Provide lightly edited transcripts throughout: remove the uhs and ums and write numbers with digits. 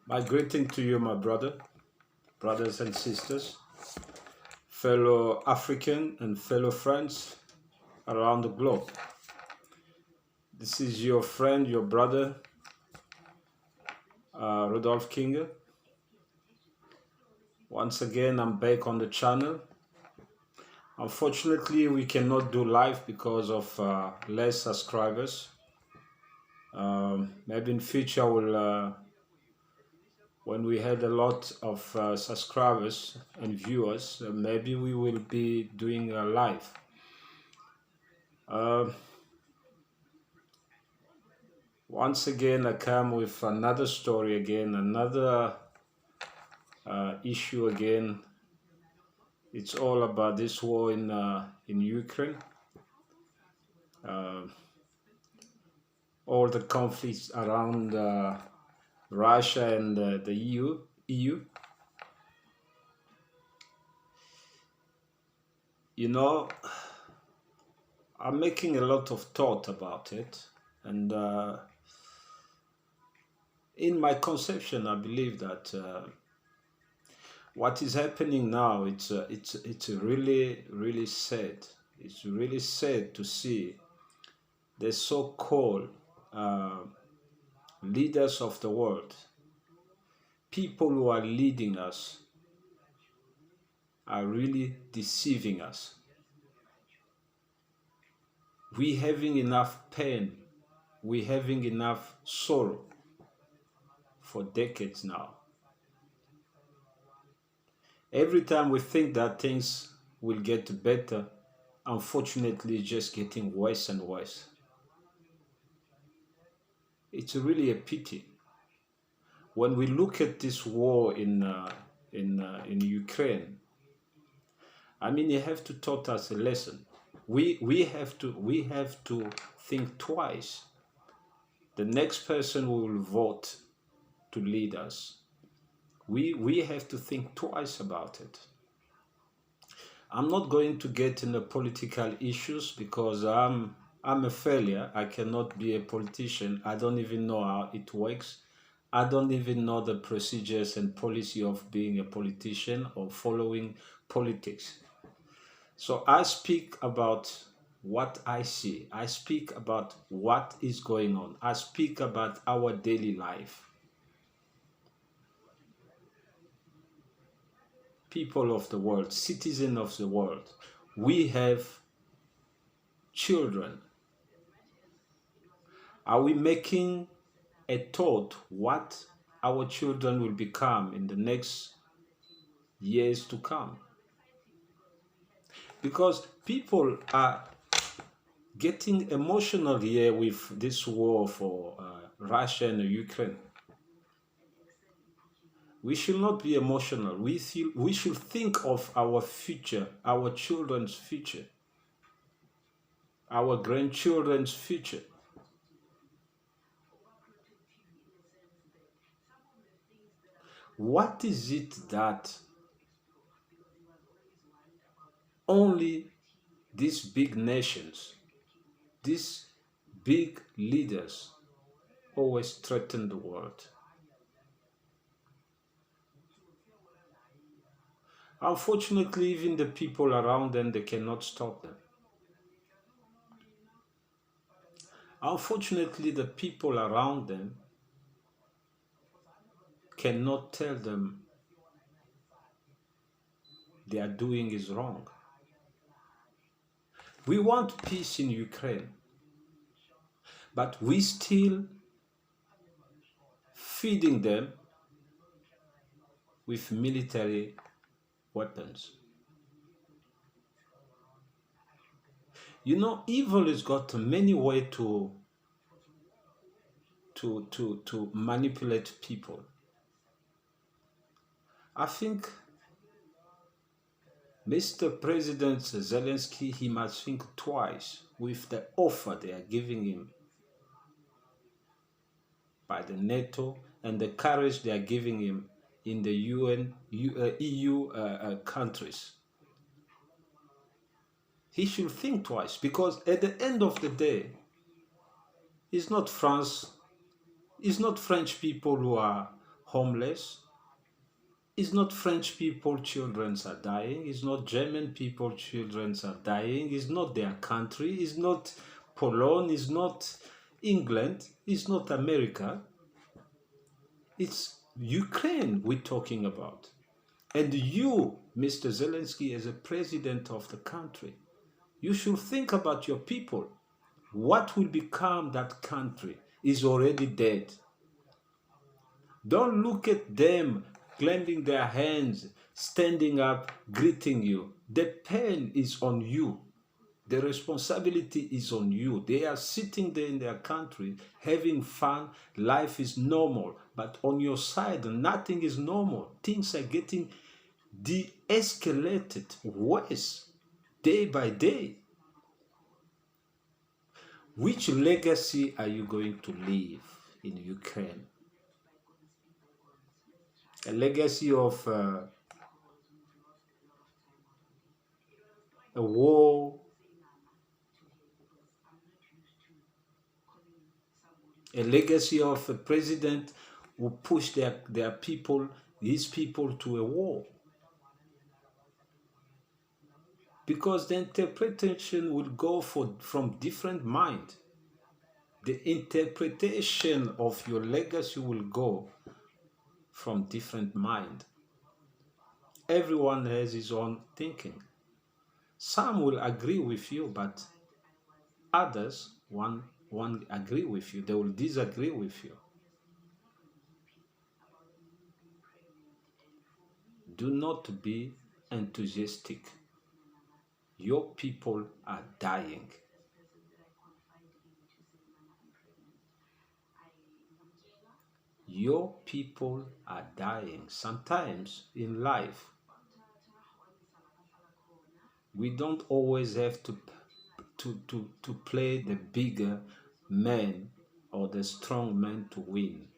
My greeting to you, my brothers and sisters, fellow African and fellow friends around the globe. This is your friend, your brother, Rudolph King. Once again, I'm back on the channel. Unfortunately, we cannot do live because of less subscribers. Maybe in future, when we had a lot of subscribers and viewers, maybe we will be doing a live. Uh, Once again, I come with another story again, another issue again. It's all about this war in Ukraine, uh, all the conflicts around Russia and the EU. You know, I'm making a lot of thought about it, and in my conception, I believe that what is happening now, it's really sad. It's really sad to see the so-called uh, leaders of the world, people who are leading us, are really deceiving us. We having enough pain, we having enough sorrow for decades now. Every time we think that things will get better, unfortunately, it's just getting worse and worse. It's really a pity. When we look at this war in Ukraine, I mean, you have to taught us a lesson. We have to think twice. The next person who will vote to lead us, we have to think twice about it. I'm not going to get into political issues because I'm a failure. I cannot be a politician. I don't even know how it works. I don't even know the procedures and policy of being a politician or following politics. So I speak about what I see. I speak about what is going on. I speak about our daily life. People of the world, citizens of the world, we have children. Are we making a thought what our children will become in the next years to come? Because people are getting emotional here with this war for Russia and Ukraine. We should not be emotional. We should think of our future, our children's future, our grandchildren's future. What is it that only these big nations, these big leaders always threaten the world? Unfortunately, even the people around them, they cannot stop them. Unfortunately, the people around them cannot tell them they are doing is wrong. We want peace in Ukraine, but we still feeding them with military weapons. You know, evil has got many ways to manipulate people. I think Mr. President Zelensky, he must think twice with the offer they are giving him by the NATO and the courage they are giving him in the EU countries. He should think twice, because at the end of the day, it's not France, it's not French people who are homeless. It's not French people children are dying. It's not German people children are dying. It's not their country. It's not Poland. It's not England. It's not America. It's Ukraine we're talking about. And you, Mr. Zelensky, as a president of the country, you should think about your people. What will become that country is already dead. Don't look at them clenching their hands, standing up, greeting you. The pain is on you. The responsibility is on you. They are sitting there in their country, having fun. Life is normal. But on your side, nothing is normal. Things are getting de-escalated worse day by day. Which legacy are you going to leave in Ukraine? A legacy of a war, a legacy of a president who pushed their people, his people to a war. Because the interpretation will go from different mind. The interpretation of your legacy will go from different mind. Everyone has his own thinking. Some will agree with you, but others won't agree with you. They will disagree with you. Do not be enthusiastic. Your people are dying. Your people are dying. Sometimes in life, we don't always have to play the bigger man or the strong man to win.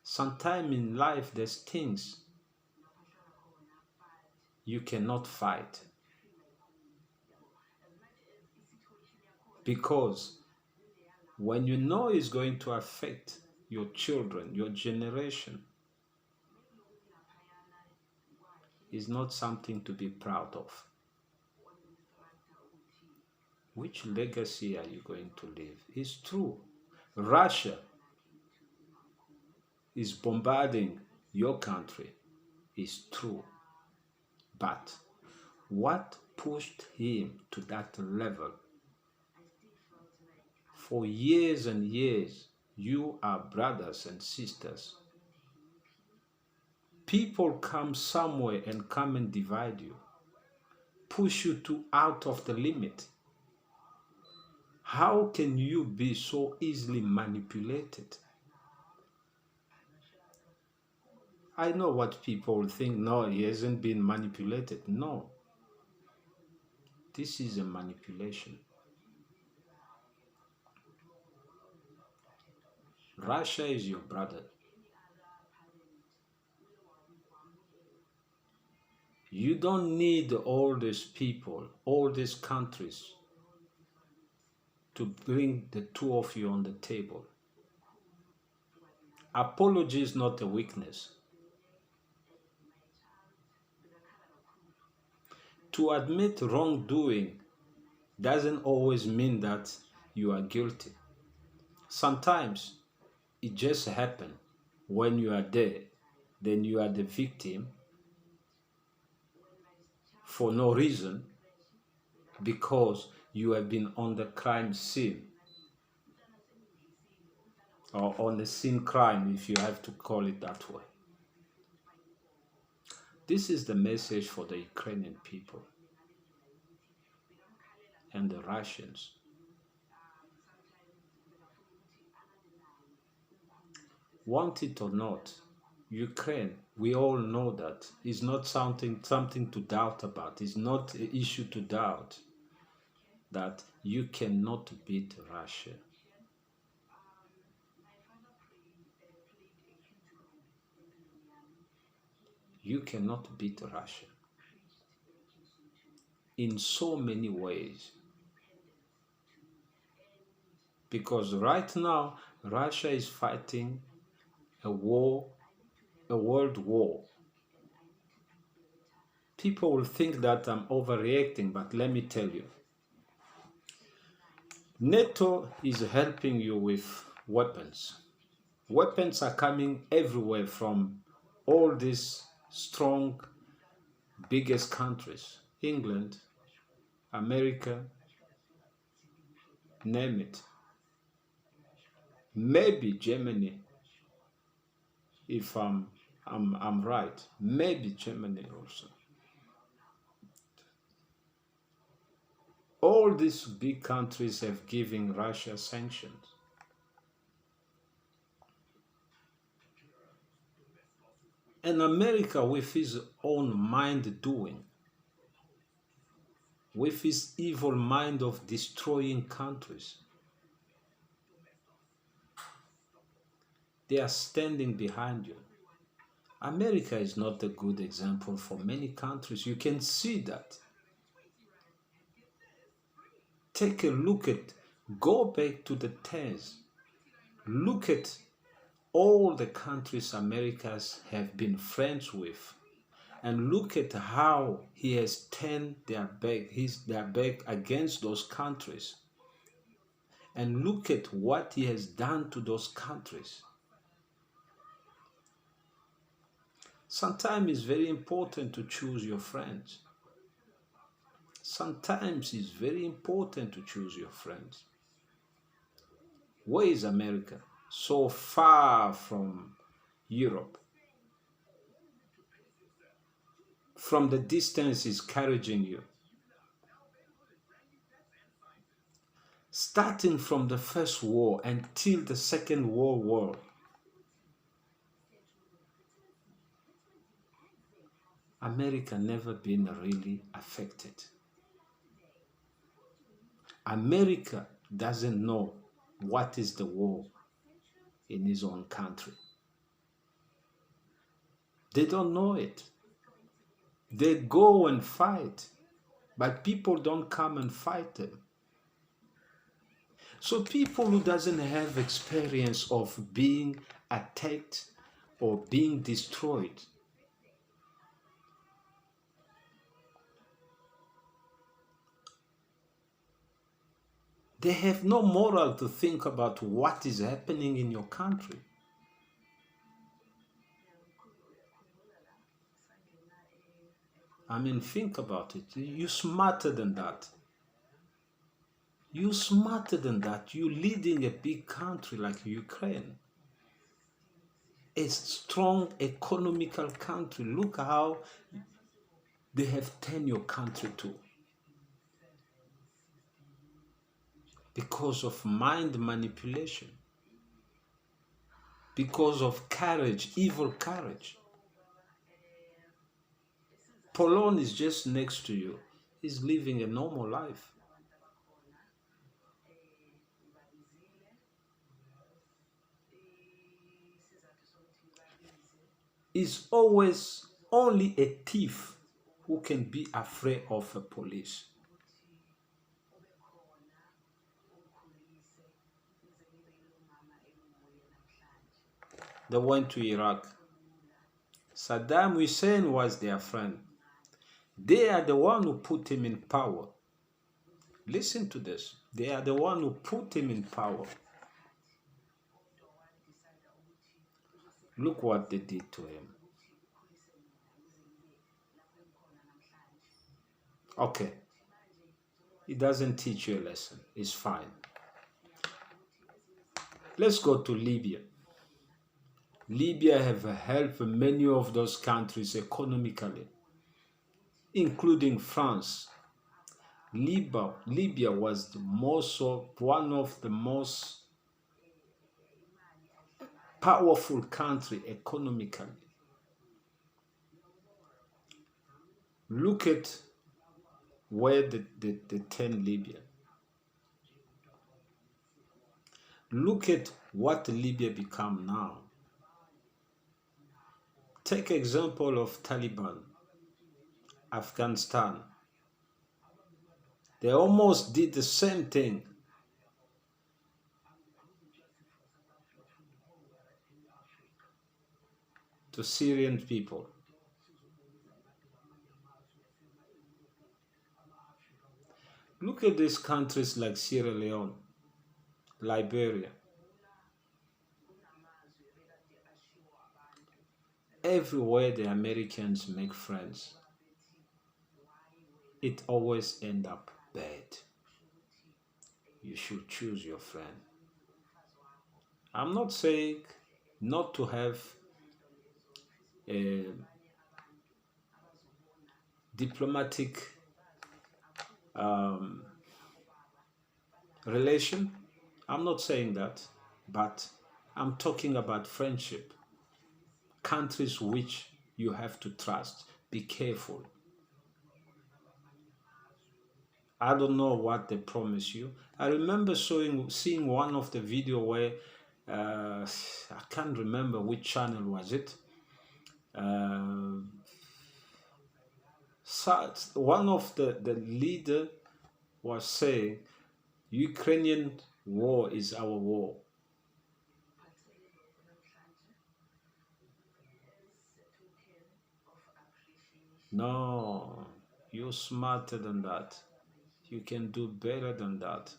Sometimes in life, there's things you cannot fight. Because when you know it's going to affect your children, your generation, it's not something to be proud of. Which legacy are you going to leave? It's true. Russia is bombarding your country. It's true. But what pushed him to that level? For years and years, you are brothers and sisters. People come somewhere and come and divide you, push you to out of the limit. How can you be so easily manipulated? I know what people think. No, he hasn't been manipulated. No. This is a manipulation. Russia is your brother. You don't need all these people, all these countries to bring the two of you on the table. Apology is not a weakness. To admit wrongdoing doesn't always mean that you are guilty. Sometimes it just happens when you are there, then you are the victim for no reason because you have been on the crime scene or on the scene crime, if you have to call it that way. This is the message for the Ukrainian people and the Russians. Want it or not, Ukraine, we all know that, is not something to doubt about. It's not an issue to doubt that you cannot beat Russia. You cannot beat Russia in so many ways. Because right now, Russia is fighting a war a world war. People will think that I'm overreacting, but let me tell you, NATO is helping you with weapons. Weapons are coming everywhere from all these strong, biggest countries. England, America, name it. Maybe Germany, if I'm right. Maybe Germany also. All these big countries have given Russia sanctions. And America, with his own mind doing, with his evil mind of destroying countries, they are standing behind you. America is not a good example for many countries. You can see that. Take a look at, go back to the 10s. Look at all the countries Americans have been friends with, and look at how he has turned their back against those countries. And look at what he has done to those countries. Sometimes it's very important to choose your friends. Sometimes it's very important to choose your friends. Where is America? So far from Europe. From the distance is carrying you. Starting from the First War until the Second World War, America never been really affected. America doesn't know what is the war in his own country. They don't know it. They go and fight, but people don't come and fight them. So people who doesn't have experience of being attacked or being destroyed, they have no moral to think about what is happening in your country. I mean, think about it. You're smarter than that. You're smarter than that. You're leading a big country like Ukraine. A strong economical country. Look how they have turned your country to. Because of mind manipulation. Because of courage, evil courage. Poland is just next to you. He's living a normal life. It's always only a thief who can be afraid of a police. They went to Iraq. Saddam Hussein was their friend. They are the one who put him in power. Listen to this. They are the one who put him in power. Look what they did to him. Okay. It doesn't teach you a lesson. It's fine. Let's go to Libya. Libya have helped many of those countries economically, including France. Libya was one of the most powerful country economically. Look at where they turn Libya. Look at what Libya become now. Take example of Taliban, Afghanistan. They almost did the same thing. to Syrian people. Look at these countries like Sierra Leone, Liberia. Everywhere the Americans make friends, it always end up bad. You should choose your friend. I'm not saying not to have a diplomatic um, relation. I'm not saying that, but I'm talking about friendship. Countries which you have to trust. Be careful. I don't know what they promise you. I remember seeing one of the video where I can't remember which channel was it. Uh, one of the leader was saying, Ukrainian war is our war. No, you're smarter than that. You can do better than that.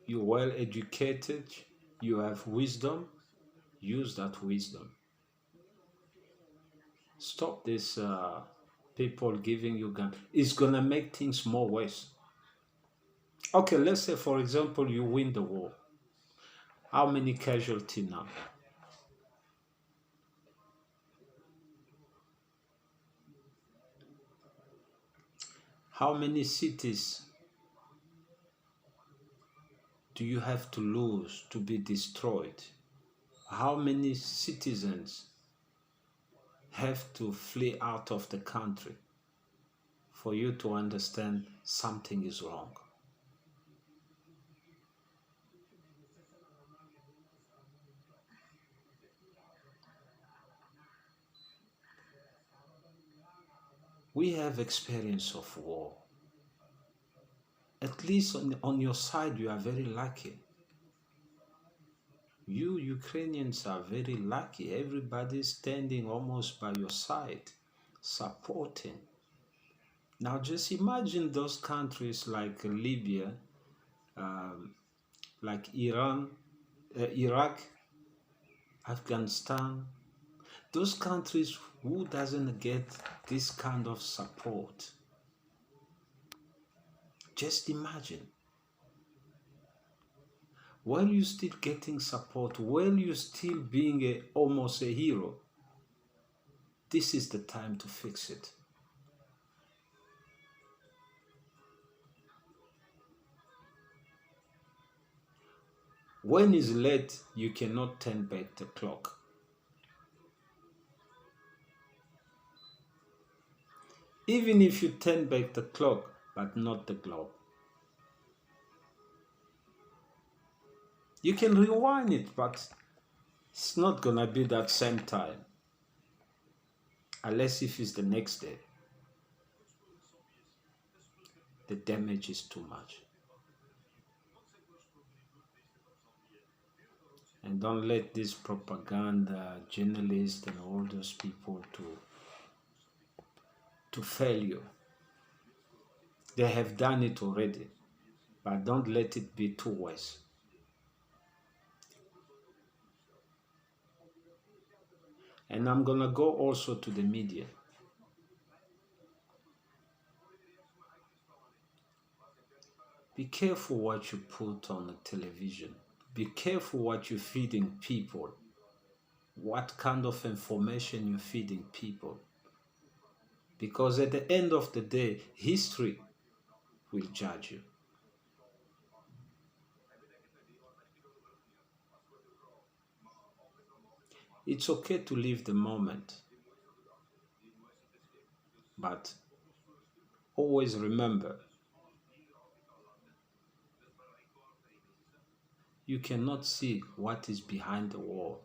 You're well educated, you have wisdom, use that wisdom. Stop this people giving you gun. It's gonna make things more worse. Okay, let's say for example you win the war. How many casualties now? How many cities do you have to lose to be destroyed? How many citizens have to flee out of the country for you to understand something is wrong? We have experience of war. At least on your side, you are very lucky. You Ukrainians are very lucky. Everybody standing almost by your side, supporting. Now just imagine those countries like Libya, um, like Iran, Iraq, Afghanistan, those countries who doesn't get this kind of support. Just imagine. While you still getting support, while you still being almost a hero, this is the time to fix it. When it's late, you cannot turn back the clock. Even if you turn back the clock, but not the globe. You can rewind it, but it's not gonna be that same time. Unless if it's the next day. The damage is too much. And don't let this propaganda journalists and all those people to fail you. They have done it already, but don't let it be too worse. And I'm gonna go also to the media. Be careful what you put on the television. Be careful what you're feeding people. What kind of information you're feeding people. Because at the end of the day, history will judge you. It's okay to live the moment, but always remember, you cannot see what is behind the wall.